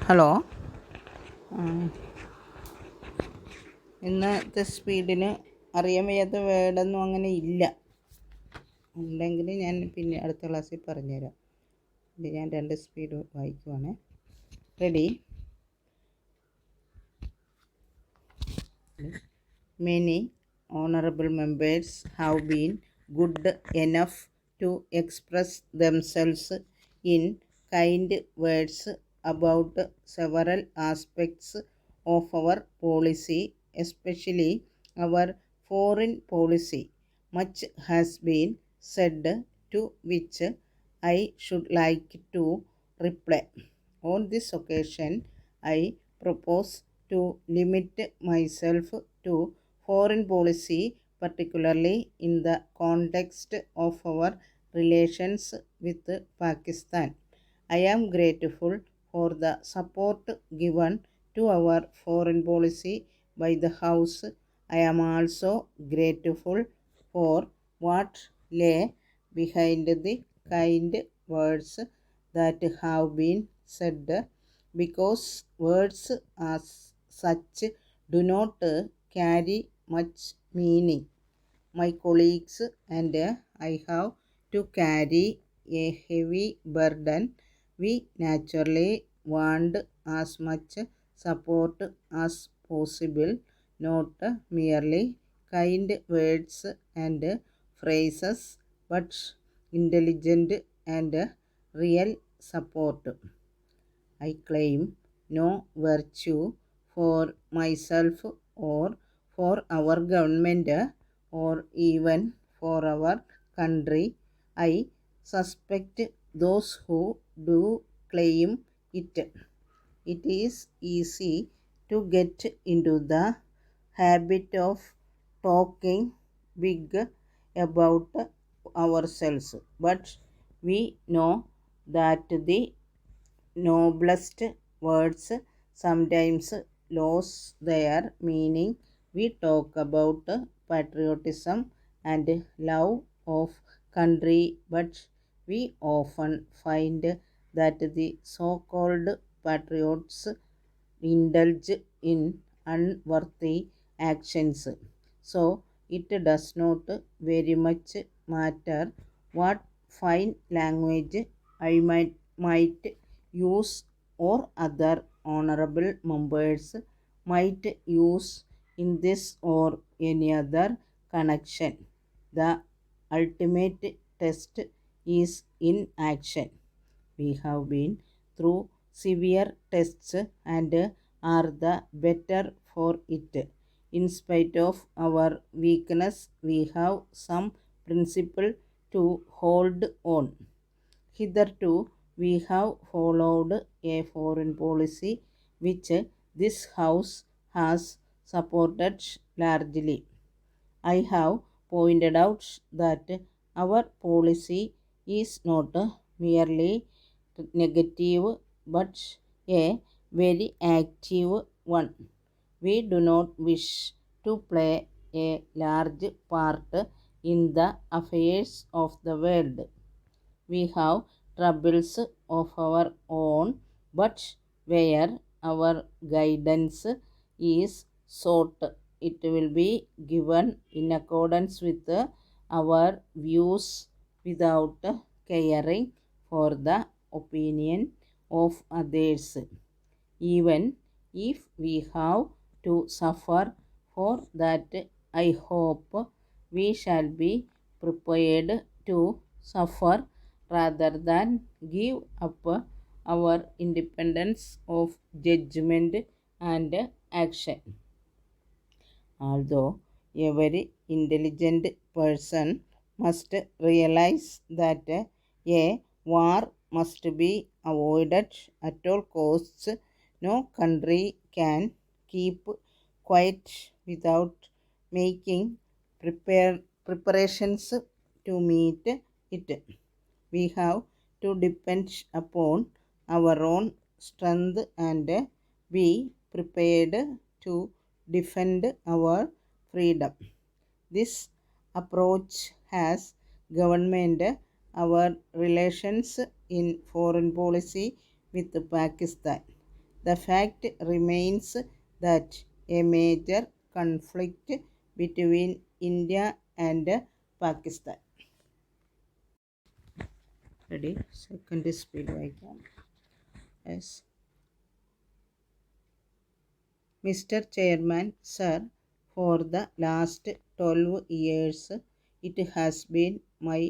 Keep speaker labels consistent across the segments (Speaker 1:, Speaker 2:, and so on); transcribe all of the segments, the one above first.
Speaker 1: Hello. ഇന്നത്തെ സ്പീഡിന് അറിയാൻ വയ്യാത്ത വേർഡൊന്നും അങ്ങനെ ഇല്ല. ഉണ്ടെങ്കിൽ ഞാൻ പിന്നെ അടുത്ത ക്ലാസ്സിൽ പറഞ്ഞുതരാം. ഇത് ഞാൻ 2 സ്പീഡ് വായിക്കുവാണ്. Ready? Many honorable members have been good enough to express themselves in kind words about several aspects of our policy, especially our foreign policy. Much has been said, to which I should like to reply. On this occasion, I propose to limit myself to foreign policy, particularly in the context of our relations with Pakistan. I am grateful for the support given to our foreign policy by the House. I am also grateful for what lay behind the kind words that have been said, because words as such do not carry much meaning. My colleagues and I have to carry a heavy burden. We naturally want as much support as possible, not merely kind words and phrases, but intelligent and real support. I claim no virtue for myself or for our government or even for our country. I suspect those who do claim it. It is easy to get into the habit of talking big about ourselves, but we know that the noblest words sometimes lose their meaning. We talk about patriotism and love of country, but we often find that the so-called patriots indulge in unworthy actions. So it does not very much matter what fine language I might use or other honorable members might use in this or any other connection. The ultimate test is in action. We have been through severe tests and are the better for it. In spite of our weakness, we have some principle to hold on. Hitherto, we have followed a foreign policy which this House has supported largely. I have pointed out that our policy is not merely negative but a very active one. We do not wish to play a large part in the affairs of the world. We have troubles of our own, but where our guidance is sought, it will be given in accordance with our views without caring for the opinion of others, even if we have to suffer for that. I hope we shall be prepared to suffer rather than give up our independence of judgment and action. Although every intelligent person must realize that a war must be avoided at all costs, no country can keep quiet without making preparations to meet it. We have to depend upon our own strength and be prepared to defend our freedom. This approach has governed our relations in foreign policy with Pakistan. the fact remains that a major conflict between India and Pakistan. Ready? Second speed വായിക്കാം. Yes. Mr. Chairman, sir, for the last 12 years, it has been my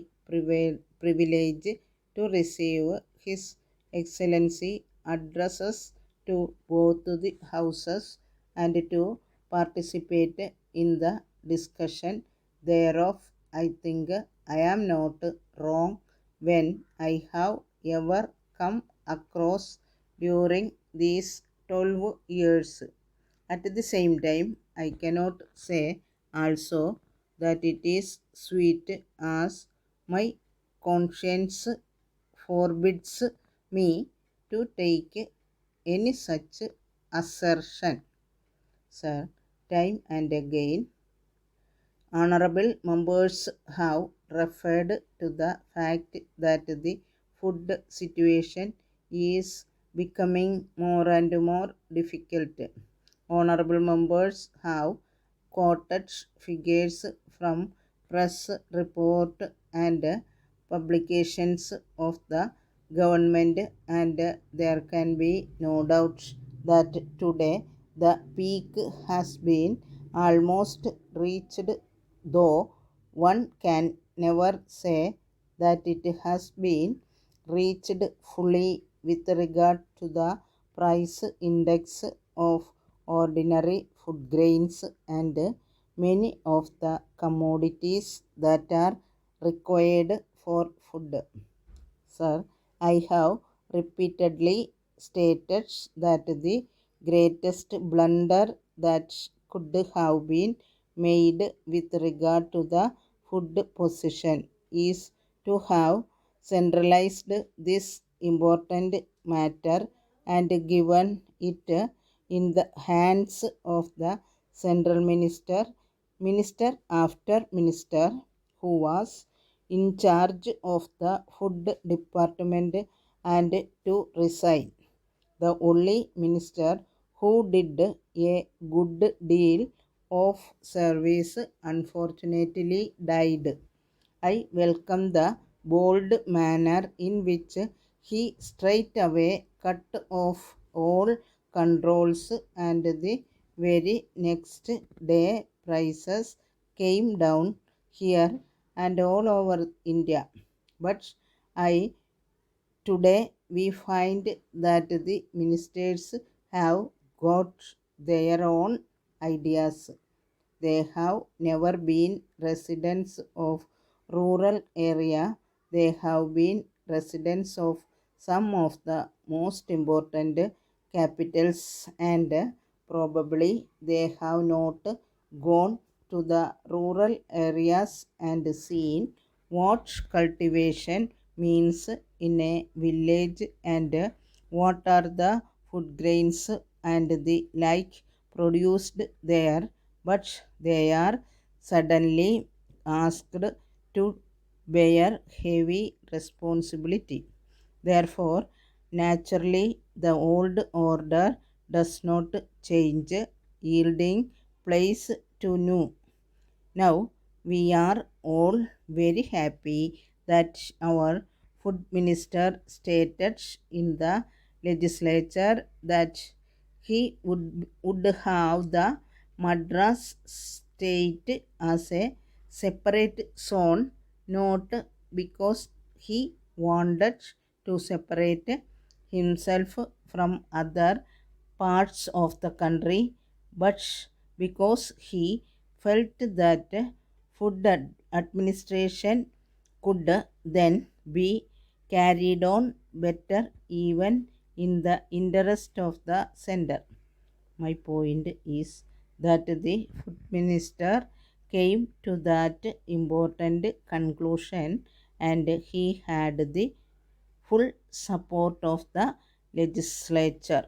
Speaker 1: privilege to receive His Excellency addresses to both the houses and to participate in the discussion thereof. I think I am not wrong when I have ever come across during these 12 years. At the same time, I cannot say also that it is sweet as my conscience forbids me to take any such assertion. Sir, time and again, honorable members have referred to the fact that the food situation is becoming more and more difficult. Honorable members have quoted figures from press report and publications of the government, and there can be no doubt that today the peak has been almost reached, though one can never say that it has been reached fully with regard to the price index of ordinary food grains and many of the commodities that are required for food. Sir, I have repeatedly stated that the greatest blunder that could have been made with regard to the food position is to have centralized this important matter and given it in the hands of the central minister after minister, who was in charge of the food department, and to resign. The only minister who did a good deal of service unfortunately died. I welcome the bold manner in which he straightway cut off all controls, and the very next day prices came down here and all over India. But I today we find that the ministers have got their own ideas. They have never been residents of rural area. They have been residents of some of the most important capitals, and probably they have not gone to the rural areas and seen what cultivation means in a village and what are the food grains and the like produced there, but they are suddenly asked to bear heavy responsibility. Therefore, naturally, the old order does not change, yielding place to new. Now, we are all very happy that our food minister stated in the legislature that he would have the Madras state as a separate zone, not because he wanted to separate himself from other parts of the country, but because he felt that food administration could then be carried on better even in the interest of the center. My point is that the food minister came to that important conclusion, and he had the full support of the legislature.